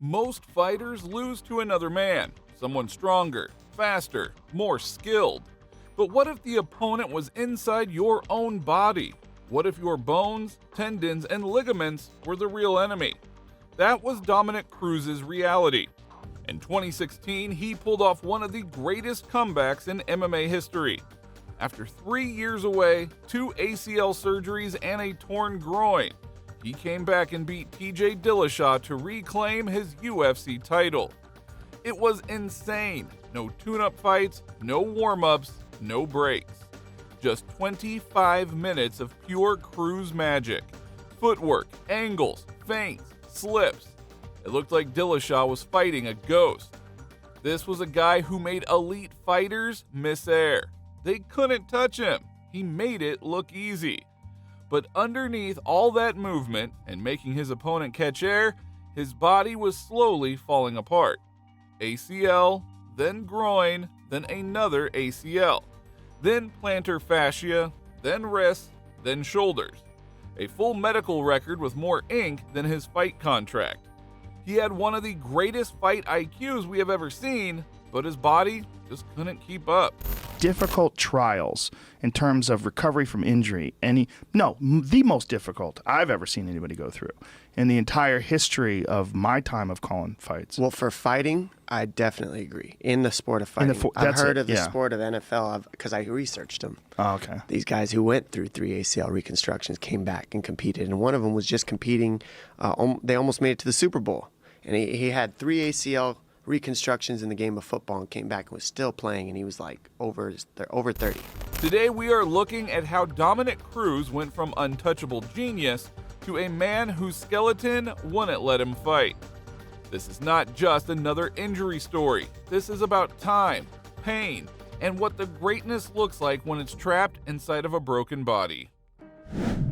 Most fighters lose to another man, someone stronger, faster, more skilled. But what if the opponent was inside your own body? What if your bones, tendons, and ligaments were the real enemy? That was Dominick Cruz's reality. In 2016, he pulled off one of the greatest comebacks in MMA history. After 3 years away, 2 ACL surgeries, and a torn groin, he came back and beat TJ Dillashaw to reclaim his UFC title. It was insane. No tune-up fights, no warm-ups, no breaks. Just 25 minutes of pure Cruz magic. Footwork, angles, feints, slips. It looked like Dillashaw was fighting a ghost. This was a guy who made elite fighters miss air. They couldn't touch him. He made it look easy. But underneath all that movement and making his opponent catch air, his body was slowly falling apart. ACL, then groin, then another ACL, then plantar fascia, then wrists, then shoulders. A full medical record with more ink than his fight contract. He had one of the greatest fight IQs we have ever seen, but his body just couldn't keep up. Difficult trials in terms of recovery from injury. The most difficult I've ever seen anybody go through in the entire history of my time of calling fights. Well, for fighting, I definitely agree. In the sport of fighting. I've heard of the sport of NFL because I researched them. Oh, okay. These guys who went through 3 ACL reconstructions came back and competed. And one of them was just competing. They almost made it to the Super Bowl. And he had 3 ACL reconstructions in the game of football and came back and was still playing, and he was like over 30. Today we are looking at how Dominick Cruz went from untouchable genius to a man whose skeleton wouldn't let him fight. This is not just another injury story. This is about time, pain, and what the greatness looks like when it's trapped inside of a broken body.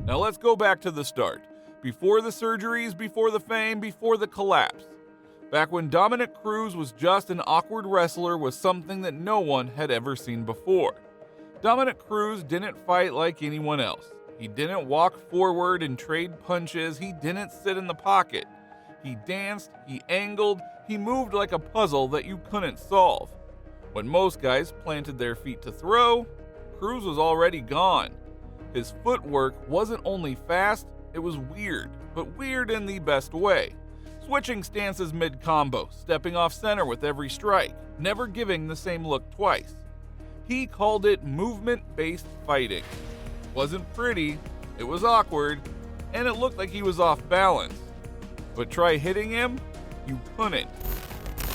Now let's go back to the start. Before the surgeries, before the fame, before the collapse. Back when Dominick Cruz was just an awkward wrestler with something that no one had ever seen before. Dominick Cruz didn't fight like anyone else. He didn't walk forward and trade punches. He didn't sit in the pocket. He danced, he angled, he moved like a puzzle that you couldn't solve. When most guys planted their feet to throw, Cruz was already gone. His footwork wasn't only fast, it was weird, but weird in the best way. Switching stances mid-combo, stepping off center with every strike, never giving the same look twice. He called it movement-based fighting. It wasn't pretty, it was awkward, and it looked like he was off balance. But try hitting him, you couldn't.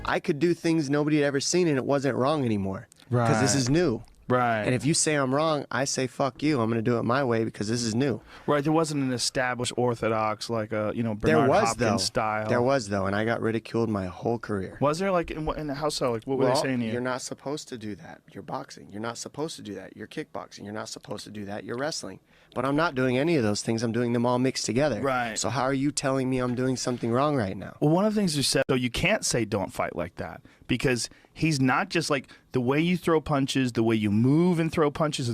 I could do things nobody had ever seen, and it wasn't wrong anymore. Right. Because this is new. Right. And if you say I'm wrong, I say fuck you. I'm going to do it my way because this is new. Right. There wasn't an established orthodox like a Bernard Hopkins style. There was though, and I got ridiculed my whole career. Was there in how so? Like what were they saying to you? You're not supposed to do that. You're boxing. You're not supposed to do that. You're kickboxing. You're not supposed to do that. You're wrestling. But I'm not doing any of those things. I'm doing them all mixed together. Right. So how are you telling me I'm doing something wrong right now? Well, one of the things you said, so you can't say don't fight like that because he's not just like the way you throw punches, the way you move and throw punches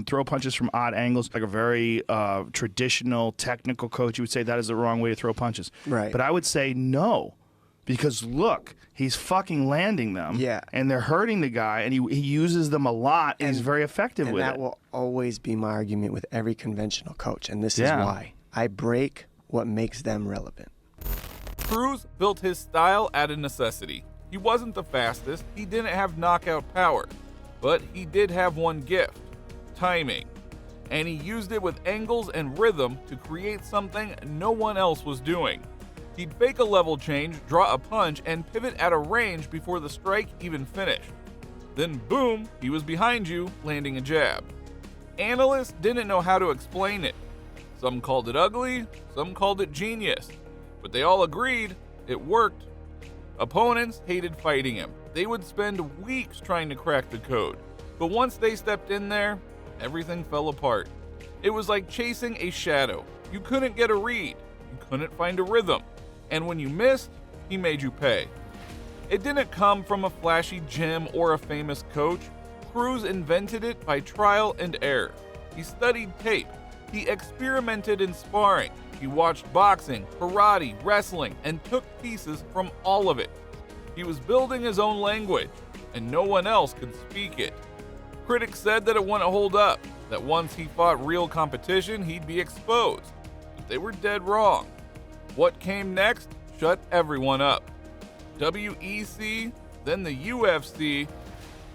from odd angles, like a very traditional technical coach, you would say that is the wrong way to throw punches. Right. But I would say no. Because look, he's fucking landing them, and they're hurting the guy, and he uses them a lot, and he's very effective with it. And that will always be my argument with every conventional coach, and this is why. I break what makes them relevant. Cruz built his style out of necessity. He wasn't the fastest, he didn't have knockout power, but he did have one gift, timing. And he used it with angles and rhythm to create something no one else was doing. He'd fake a level change, draw a punch, and pivot at a range before the strike even finished. Then boom, he was behind you, landing a jab. Analysts didn't know how to explain it. Some called it ugly, some called it genius. But they all agreed it worked. Opponents hated fighting him. They would spend weeks trying to crack the code. But once they stepped in there, everything fell apart. It was like chasing a shadow. You couldn't get a read. You couldn't find a rhythm. And when you missed, he made you pay. It didn't come from a flashy gym or a famous coach. Cruz invented it by trial and error. He studied tape. He experimented in sparring. he watched boxing, karate, wrestling, and took pieces from all of it. He was building his own language, and no one else could speak it. Critics said that it wouldn't hold up, that once he fought real competition, he'd be exposed. But they were dead wrong. What came next shut everyone up. WEC, then the UFC,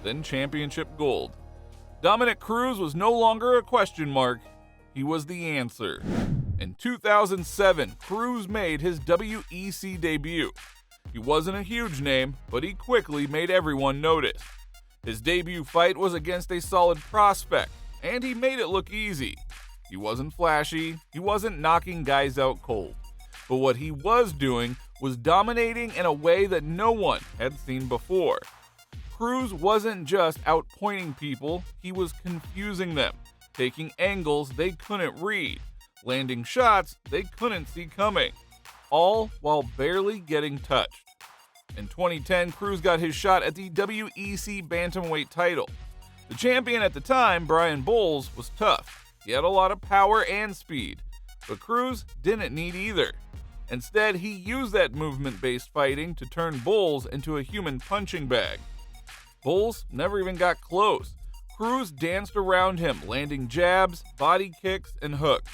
then championship gold. Dominick Cruz was no longer a question mark, he was the answer. In 2007, Cruz made his WEC debut. He wasn't a huge name, but he quickly made everyone notice. His debut fight was against a solid prospect, and he made it look easy. He wasn't flashy, he wasn't knocking guys out cold. But what he was doing was dominating in a way that no one had seen before. Cruz wasn't just outpointing people, he was confusing them, taking angles they couldn't read, landing shots they couldn't see coming, all while barely getting touched. In 2010, Cruz got his shot at the WEC bantamweight title. The champion at the time, Brian Bowles, was tough. He had a lot of power and speed, but Cruz didn't need either. Instead, he used that movement-based fighting to turn Bowles into a human punching bag. Bowles never even got close. Cruz danced around him, landing jabs, body kicks, and hooks.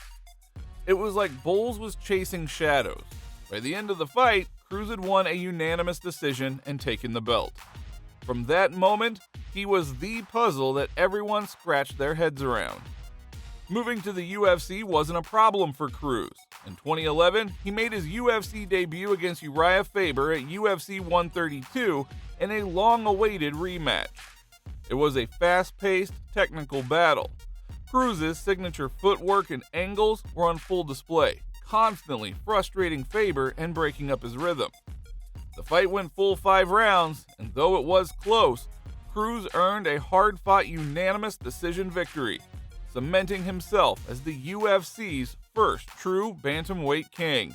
It was like Bowles was chasing shadows. By the end of the fight, Cruz had won a unanimous decision and taken the belt. From that moment, he was the puzzle that everyone scratched their heads around. Moving to the UFC wasn't a problem for Cruz. In 2011, he made his UFC debut against Uriah Faber at UFC 132 in a long-awaited rematch. It was a fast-paced, technical battle. Cruz's signature footwork and angles were on full display, constantly frustrating Faber and breaking up his rhythm. The fight went full 5 rounds, and though it was close, Cruz earned a hard-fought unanimous decision victory, cementing himself as the UFC's first true bantamweight king.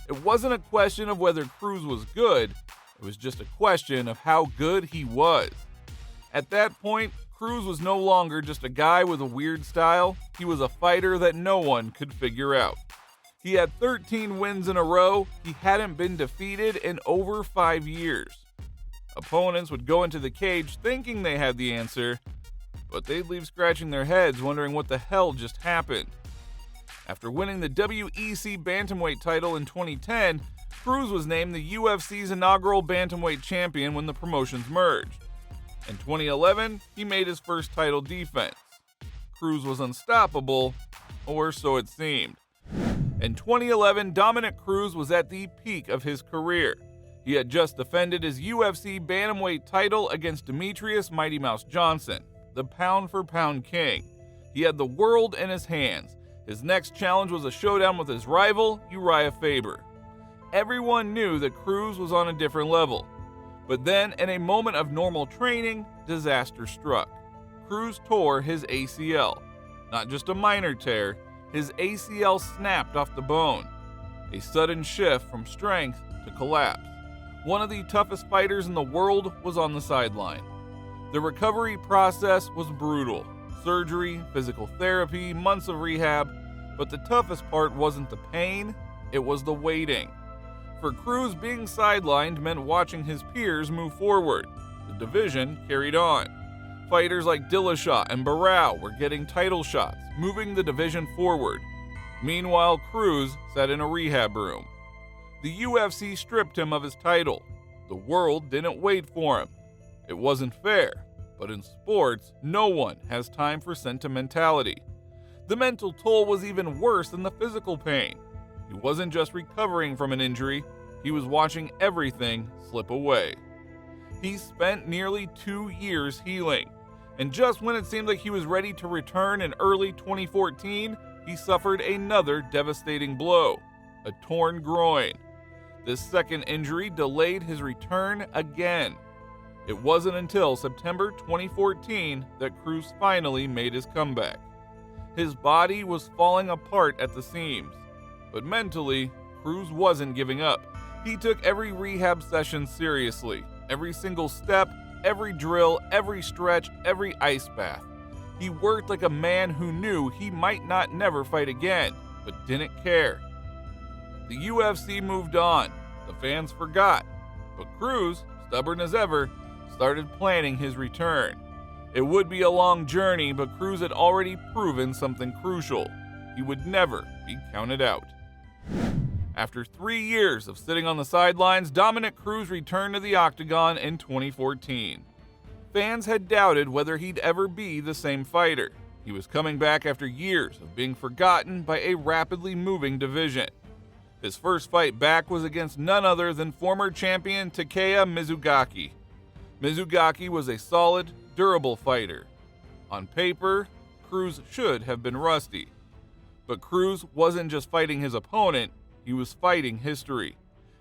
It wasn't a question of whether Cruz was good, it was just a question of how good he was. At that point, Cruz was no longer just a guy with a weird style, he was a fighter that no one could figure out. He had 13 wins in a row, he hadn't been defeated in over 5 years. Opponents would go into the cage thinking they had the answer, but they'd leave scratching their heads wondering what the hell just happened. After winning the WEC bantamweight title in 2010, Cruz was named the UFC's inaugural bantamweight champion when the promotions merged. In 2011, he made his first title defense. Cruz was unstoppable, or so it seemed. In 2011, Dominick Cruz was at the peak of his career. He had just defended his UFC bantamweight title against Demetrius Mighty Mouse Johnson, the pound-for-pound king. He had the world in his hands. His next challenge was a showdown with his rival, Uriah Faber. Everyone knew that Cruz was on a different level. But then, in a moment of normal training, disaster struck. Cruz tore his ACL. Not just a minor tear, his ACL snapped off the bone. A sudden shift from strength to collapse. One of the toughest fighters in the world was on the sideline. The recovery process was brutal. Surgery, physical therapy, months of rehab, but the toughest part wasn't the pain, it was the waiting. For Cruz, being sidelined meant watching his peers move forward. The division carried on. Fighters like Dillashaw and Barao were getting title shots, moving the division forward. Meanwhile, Cruz sat in a rehab room. The UFC stripped him of his title. The world didn't wait for him. It wasn't fair, but in sports, no one has time for sentimentality. The mental toll was even worse than the physical pain. He wasn't just recovering from an injury, he was watching everything slip away. He spent nearly 2 years healing, and just when it seemed like he was ready to return in early 2014, he suffered another devastating blow, a torn groin. This second injury delayed his return again. It wasn't until September 2014 that Cruz finally made his comeback. His body was falling apart at the seams, but mentally, Cruz wasn't giving up. He took every rehab session seriously, every single step, every drill, every stretch, every ice bath. He worked like a man who knew he might not never fight again, but didn't care. the UFC moved on, the fans forgot, but Cruz, stubborn as ever, started planning his return. It would be a long journey, but Cruz had already proven something crucial. He would never be counted out. After 3 years of sitting on the sidelines, Dominick Cruz returned to the Octagon in 2014. Fans had doubted whether he'd ever be the same fighter. He was coming back after years of being forgotten by a rapidly moving division. His first fight back was against none other than former champion Takeya Mizugaki. Mizugaki was a solid, durable fighter. On paper, Cruz should have been rusty. But Cruz wasn't just fighting his opponent, he was fighting history.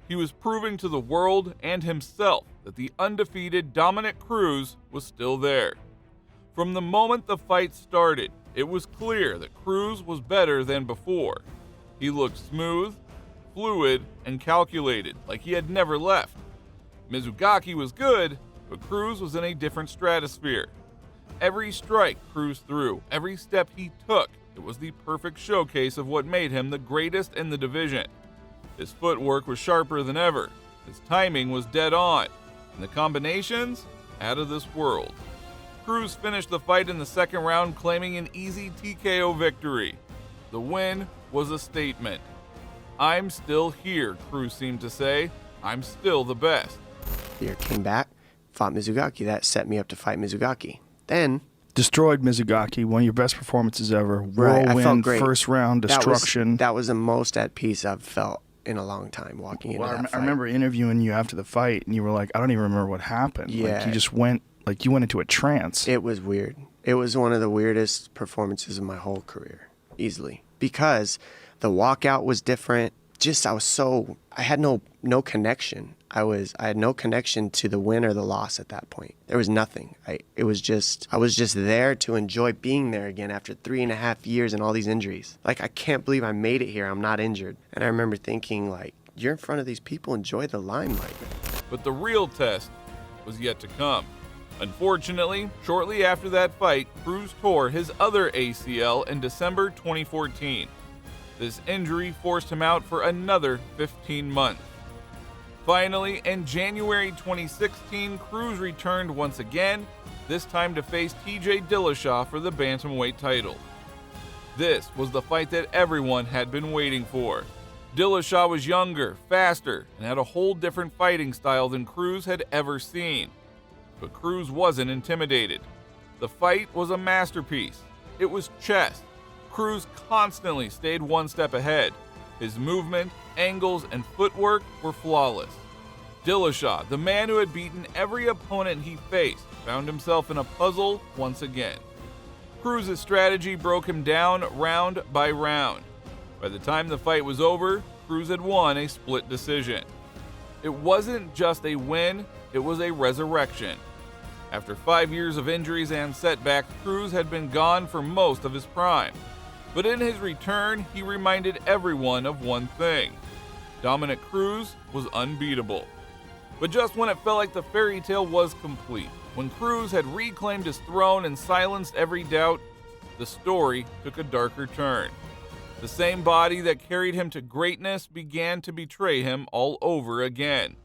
He was proving to the world and himself that the undefeated Dominick Cruz was still there. From the moment the fight started, it was clear that Cruz was better than before. He looked smooth, fluid, and calculated, like he had never left. Mizugaki was good, but Cruz was in a different stratosphere. Every strike Cruz threw, every step he took, it was the perfect showcase of what made him the greatest in the division. His footwork was sharper than ever, his timing was dead on, and the combinations, out of this world. Cruz finished the fight in the second round, claiming an easy TKO victory. The win was a statement. "I'm still here," Cruz seemed to say. "I'm still the best." Here, came back, fought Mizugaki. That set me up to fight Mizugaki. Then Destroyed Mizugaki, one of your best performances ever. Right, I felt Whirlwind, great. first round destruction. That was the most at peace I've felt in a long time walking into that I fight. remember interviewing you after the fight, and you were like, I don't even remember what happened. Yeah. Like, you just went, like, you went into a trance. It was weird. It was one of the weirdest performances of my whole career, easily. Because the walkout was different. I had no connection. I had no connection to the win or the loss at that point. There was nothing. I was just there to enjoy being there again after 3.5 years and all these injuries. Like, I can't believe I made it here. I'm not injured. And I remember thinking, like, you're in front of these people, enjoy the limelight. But the real test was yet to come. Unfortunately, shortly after that fight, Cruz tore his other ACL in December 2014. This injury forced him out for another 15 months. Finally, in January 2016, Cruz returned once again, this time to face TJ Dillashaw for the bantamweight title. This was the fight that everyone had been waiting for. Dillashaw was younger, faster, and had a whole different fighting style than Cruz had ever seen. But Cruz wasn't intimidated. The fight was a masterpiece. It was chess. Cruz constantly stayed one step ahead. His movement, angles, and footwork were flawless. Dillashaw, the man who had beaten every opponent he faced, found himself in a puzzle once again. Cruz's strategy broke him down round by round. By the time the fight was over, Cruz had won a split decision. It wasn't just a win, it was a resurrection. After 5 years of injuries and setbacks, Cruz had been gone for most of his prime. But in his return, he reminded everyone of one thing. Dominick Cruz was unbeatable. But just when it felt like the fairy tale was complete, when Cruz had reclaimed his throne and silenced every doubt, the story took a darker turn. The same body that carried him to greatness began to betray him all over again.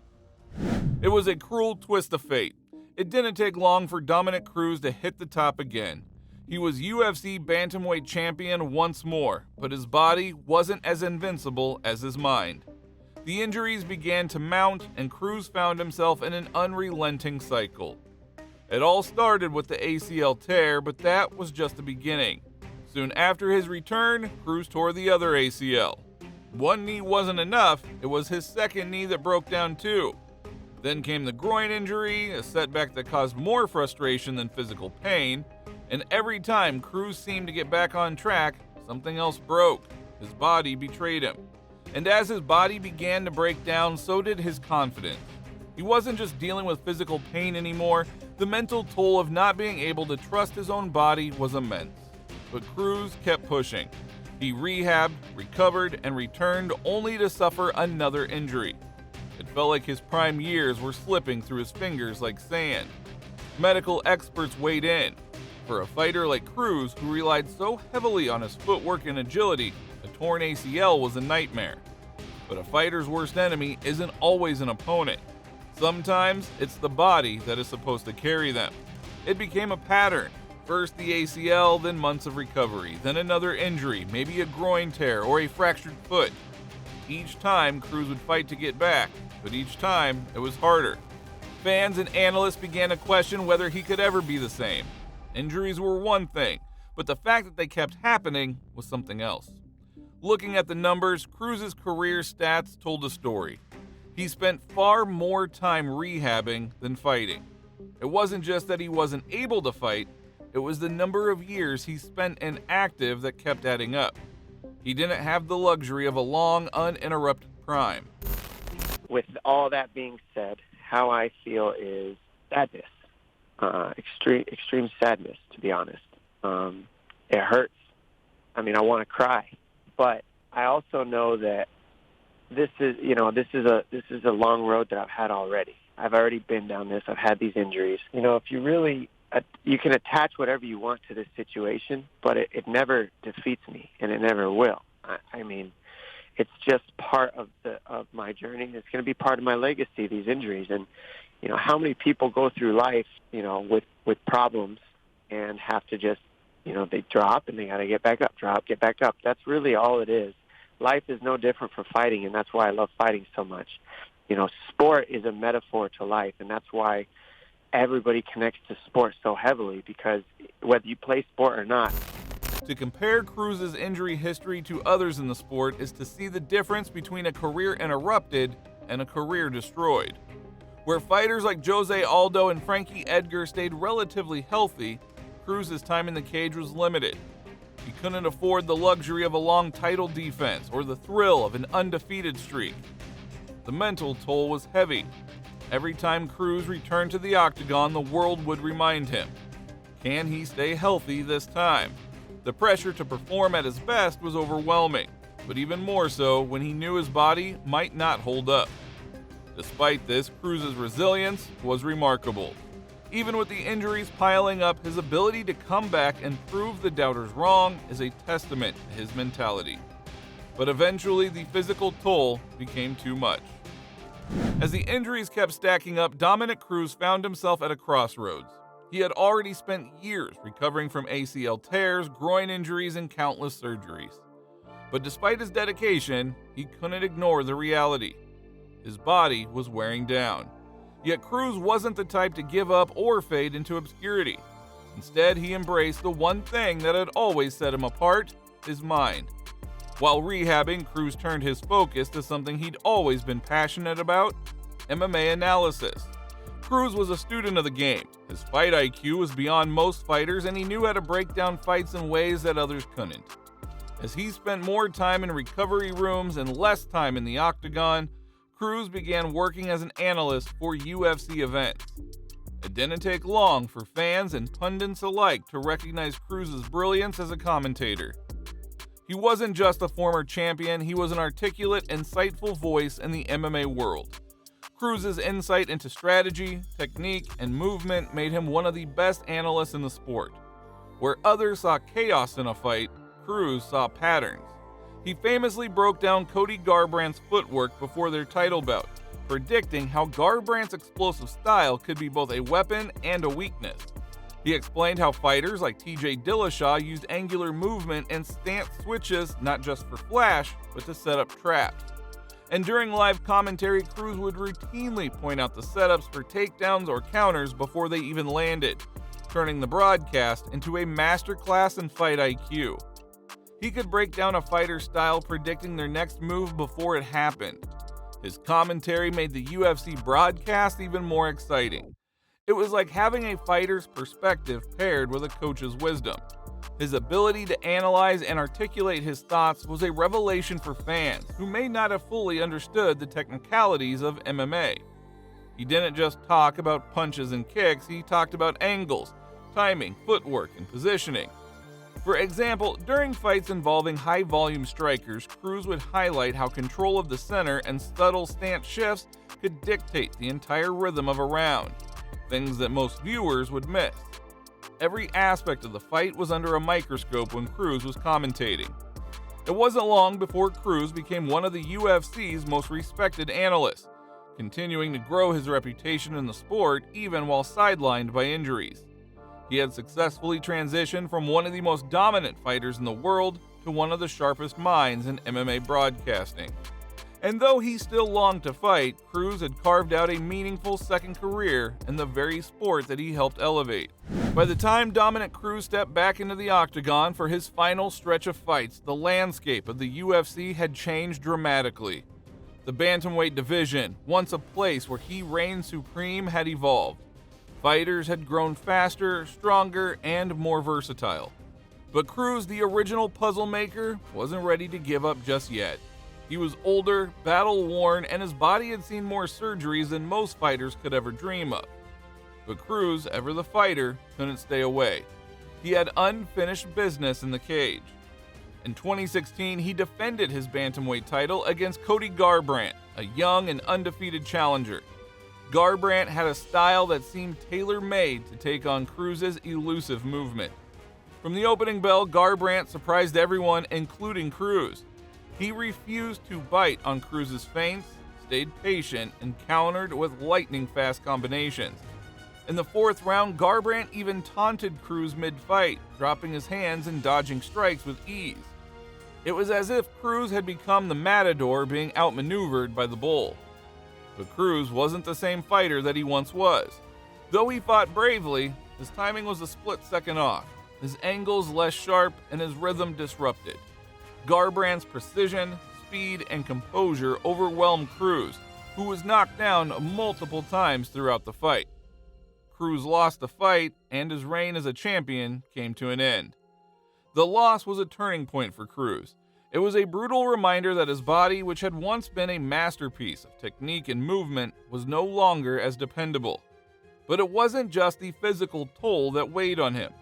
It was a cruel twist of fate. It didn't take long for Dominick Cruz to hit the top again. He was UFC bantamweight champion once more, but his body wasn't as invincible as his mind. The injuries began to mount, and Cruz found himself in an unrelenting cycle. It all started with the ACL tear, but that was just the beginning. Soon after his return, Cruz tore the other ACL. One knee wasn't enough, it was his second knee that broke down too. Then came the groin injury, a setback that caused more frustration than physical pain. And every time Cruz seemed to get back on track, something else broke. His body betrayed him. And as his body began to break down, so did his confidence. He wasn't just dealing with physical pain anymore, the mental toll of not being able to trust his own body was immense. But Cruz kept pushing. He rehabbed, recovered, and returned only to suffer another injury. It felt like his prime years were slipping through his fingers like sand. Medical experts weighed in. For a fighter like Cruz, who relied so heavily on his footwork and agility, a torn ACL was a nightmare. But a fighter's worst enemy isn't always an opponent. Sometimes it's the body that is supposed to carry them. It became a pattern. First the ACL, then months of recovery, then another injury, maybe a groin tear or a fractured foot. Each time, Cruz would fight to get back, but each time it was harder. Fans and analysts began to question whether he could ever be the same. Injuries were one thing, but the fact that they kept happening was something else. Looking at the numbers, Cruz's career stats told a story. He spent far more time rehabbing than fighting. It wasn't just that he wasn't able to fight, it was the number of years he spent inactive that kept adding up. He didn't have the luxury of a long, uninterrupted prime. With all that being said, how I feel is sadness, extreme sadness, to be honest. It hurts. I mean, I want to cry, but I also know that this is a long road that I've had already. I've already been down this. I've had these injuries. If you really, you can attach whatever you want to this situation, but it never defeats me, and it never will. I mean, it's just part of my journey. It's going to be part of my legacy, these injuries. And, how many people go through life, with problems and have to just, they drop and they got to get back up, get back up. That's really all it is. Life is no different from fighting, and that's why I love fighting so much. Sport is a metaphor to life, and that's why everybody connects to sport so heavily, because whether you play sport or not. To compare Cruz's injury history to others in the sport is to see the difference between a career interrupted and a career destroyed. Where fighters like Jose Aldo and Frankie Edgar stayed relatively healthy, Cruz's time in the cage was limited. He couldn't afford the luxury of a long title defense or the thrill of an undefeated streak. The mental toll was heavy. Every time Cruz returned to the Octagon, the world would remind him, can he stay healthy this time? The pressure to perform at his best was overwhelming, but even more so when he knew his body might not hold up. Despite this, Cruz's resilience was remarkable. Even with the injuries piling up, his ability to come back and prove the doubters wrong is a testament to his mentality. But eventually, the physical toll became too much. As the injuries kept stacking up, Dominick Cruz found himself at a crossroads. He had already spent years recovering from ACL tears, groin injuries, and countless surgeries. But despite his dedication, he couldn't ignore the reality. His body was wearing down. Yet Cruz wasn't the type to give up or fade into obscurity. Instead, he embraced the one thing that had always set him apart, his mind. While rehabbing, Cruz turned his focus to something he'd always been passionate about, MMA analysis. Cruz was a student of the game. His fight IQ was beyond most fighters, and he knew how to break down fights in ways that others couldn't. As he spent more time in recovery rooms and less time in the Octagon, Cruz began working as an analyst for UFC events. It didn't take long for fans and pundits alike to recognize Cruz's brilliance as a commentator. He wasn't just a former champion, he was an articulate, insightful voice in the MMA world. Cruz's insight into strategy, technique, and movement made him one of the best analysts in the sport. Where others saw chaos in a fight, Cruz saw patterns. He famously broke down Cody Garbrandt's footwork before their title bout, predicting how Garbrandt's explosive style could be both a weapon and a weakness. He explained how fighters like TJ Dillashaw used angular movement and stance switches not just for flash, but to set up traps. And during live commentary, Cruz would routinely point out the setups for takedowns or counters before they even landed, turning the broadcast into a masterclass in fight IQ. He could break down a fighter's style, predicting their next move before it happened. His commentary made the UFC broadcast even more exciting. It was like having a fighter's perspective paired with a coach's wisdom. His ability to analyze and articulate his thoughts was a revelation for fans who may not have fully understood the technicalities of MMA. He didn't just talk about punches and kicks, he talked about angles, timing, footwork, and positioning. For example, during fights involving high-volume strikers, Cruz would highlight how control of the center and subtle stance shifts could dictate the entire rhythm of a round, things that most viewers would miss. Every aspect of the fight was under a microscope when Cruz was commentating. It wasn't long before Cruz became one of the UFC's most respected analysts, continuing to grow his reputation in the sport even while sidelined by injuries. He had successfully transitioned from one of the most dominant fighters in the world to one of the sharpest minds in MMA broadcasting. And though he still longed to fight, Cruz had carved out a meaningful second career in the very sport that he helped elevate. By the time Dominick Cruz stepped back into the Octagon for his final stretch of fights, the landscape of the UFC had changed dramatically. The bantamweight division, once a place where he reigned supreme, had evolved. Fighters had grown faster, stronger, and more versatile. But Cruz, the original puzzle maker, wasn't ready to give up just yet. He was older, battle-worn, and his body had seen more surgeries than most fighters could ever dream of. But Cruz, ever the fighter, couldn't stay away. He had unfinished business in the cage. In 2016, he defended his bantamweight title against Cody Garbrandt, a young and undefeated challenger. Garbrandt had a style that seemed tailor-made to take on Cruz's elusive movement. From the opening bell, Garbrandt surprised everyone, including Cruz. He refused to bite on Cruz's feints, stayed patient, and countered with lightning-fast combinations. In the fourth round, Garbrandt even taunted Cruz mid-fight, dropping his hands and dodging strikes with ease. It was as if Cruz had become the matador being outmaneuvered by the bull. But Cruz wasn't the same fighter that he once was. Though he fought bravely, his timing was a split second off, his angles less sharp, and his rhythm disrupted. Garbrandt's precision, speed, and composure overwhelmed Cruz, who was knocked down multiple times throughout the fight. Cruz lost the fight, and his reign as a champion came to an end. The loss was a turning point for Cruz. It was a brutal reminder that his body, which had once been a masterpiece of technique and movement, was no longer as dependable. But it wasn't just the physical toll that weighed on him.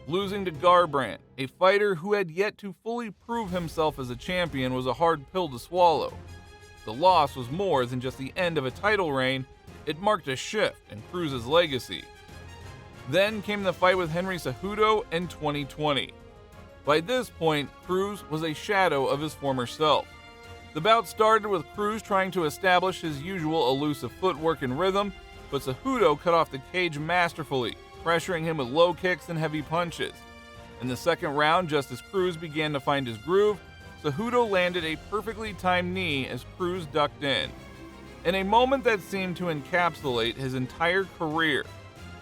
Losing to Garbrandt, a fighter who had yet to fully prove himself as a champion, was a hard pill to swallow. The loss was more than just the end of a title reign, it marked a shift in Cruz's legacy. Then came the fight with Henry Cejudo in 2020. By this point, Cruz was a shadow of his former self. The bout started with Cruz trying to establish his usual elusive footwork and rhythm, but Cejudo cut off the cage masterfully, pressuring him with low kicks and heavy punches. In the second round, just as Cruz began to find his groove, Cejudo landed a perfectly timed knee as Cruz ducked in. In a moment that seemed to encapsulate his entire career,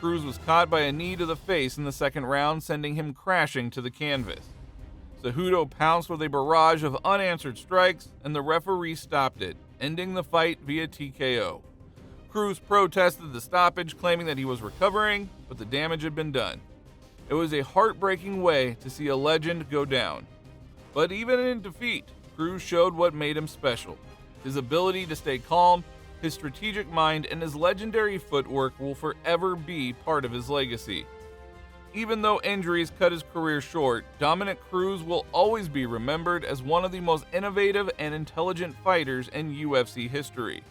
Cruz was caught by a knee to the face in the second round, sending him crashing to the canvas. Cejudo pounced with a barrage of unanswered strikes, and the referee stopped it, ending the fight via TKO. Cruz protested the stoppage, claiming that he was recovering, but the damage had been done. It was a heartbreaking way to see a legend go down. But even in defeat, Cruz showed what made him special. His ability to stay calm, his strategic mind, and his legendary footwork will forever be part of his legacy. Even though injuries cut his career short, Dominick Cruz will always be remembered as one of the most innovative and intelligent fighters in UFC history.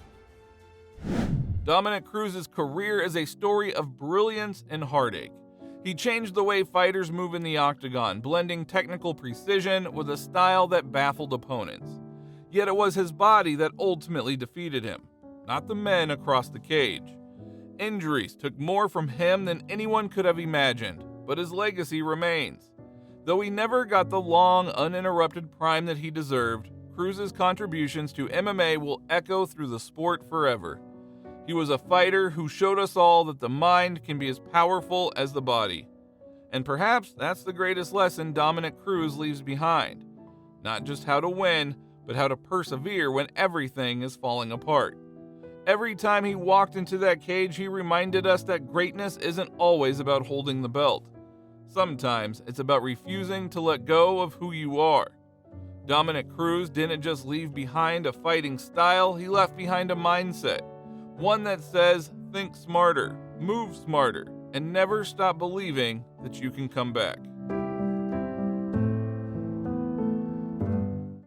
Dominick Cruz's career is a story of brilliance and heartache. He changed the way fighters move in the octagon, blending technical precision with a style that baffled opponents. Yet it was his body that ultimately defeated him, not the men across the cage. Injuries took more from him than anyone could have imagined, but his legacy remains. Though he never got the long, uninterrupted prime that he deserved, Cruz's contributions to MMA will echo through the sport forever. He was a fighter who showed us all that the mind can be as powerful as the body. And perhaps that's the greatest lesson Dominick Cruz leaves behind. Not just how to win, but how to persevere when everything is falling apart. Every time he walked into that cage, he reminded us that greatness isn't always about holding the belt. Sometimes it's about refusing to let go of who you are. Dominick Cruz didn't just leave behind a fighting style, he left behind a mindset. One that says, think smarter, move smarter, and never stop believing that you can come back.